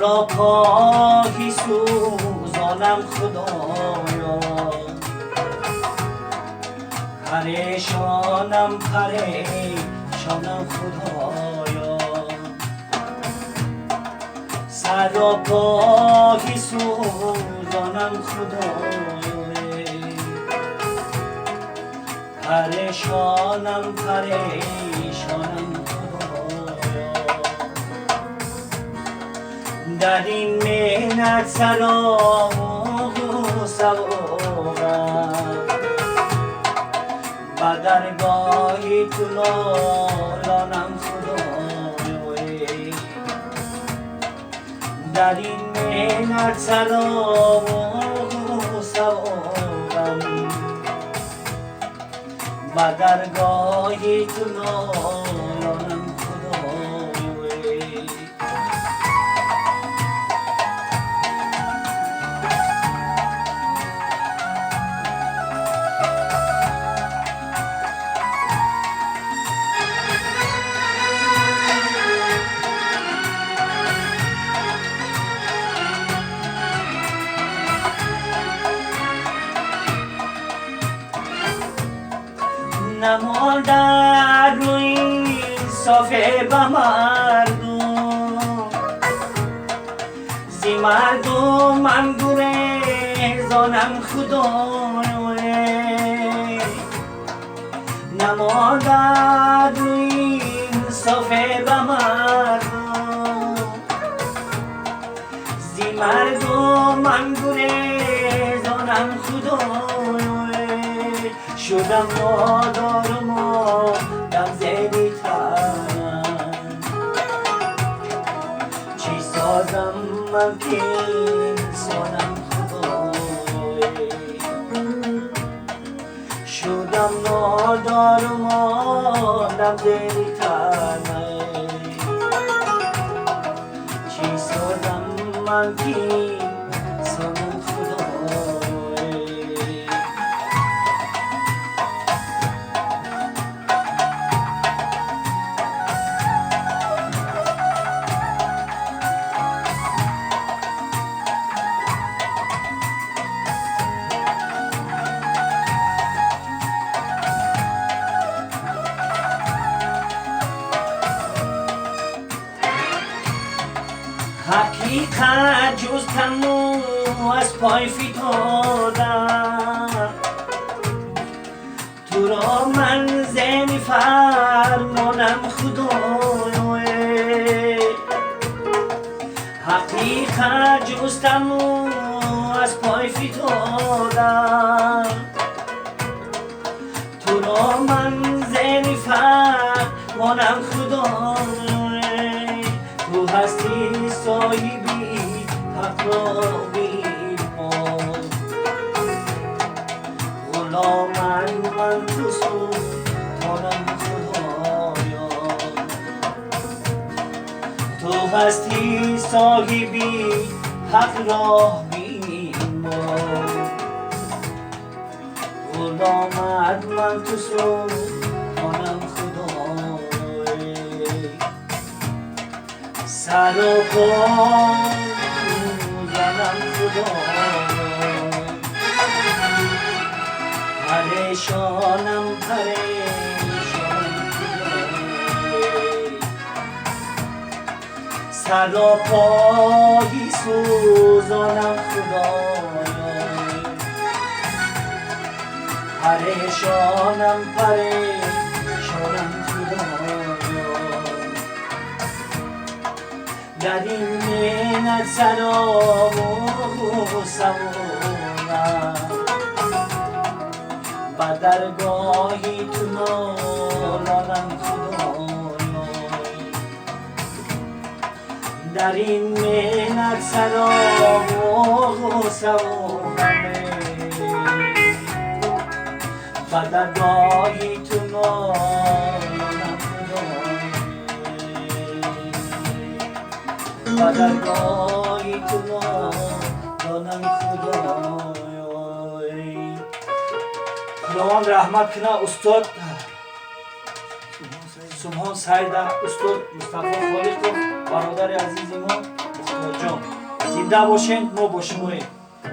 سراپاهی سوزانم خدایا، پریشانم پریشانم خدایا، سراپاهی سوزانم خدایا، پریشانم پریشانم خدایا. در این محنت سرام و سوارم، با درگاهی تو نالانم خدایا. در این محنت سرام و سوارم، با درگاهی تو نالانم نمال در روی صافه با مردم، زی مردم من گریزانم خدایا. نمال در روی صافه با مردم، زی مردم من گریزانم خدایا. شدم نادارم و دم زدی تنم، چی سازم من که انسانم خدایا. شدم نادارم و دم زدی تنم، چی سازم من که انسانم خدایا. حقیقت جز تنو از پای فتادم، تو را من زنی فرمانم خدایا. حقیقت جز تنو از پای فتادم، تو را من زنی فرمانم خدایا. تو هستی صاحبی حق را بیمان، غلامن من تو سلطانم خدایا. تو هستی صاحبی حق را بیمان، غلامن من تو سلطانم خدایا. سر و پا زنم خدایا، پریشانم پریشانم خدایا. سر و پایی سوزانم خدایا، پریشانم پریشانم خدایا. در این محنت سرام و سوارم، با درگاهی تو نالانم خدایا. در این محنت سرام و سوارم، با درگاهی تو نالانم خدایا. با درگاهی تو نالانم خدایا. خداوند رحمت کنه استاد سبحان سعید استاد مصطفی خالق برادر عزیز ما. جان زنده باشین ما با شماییم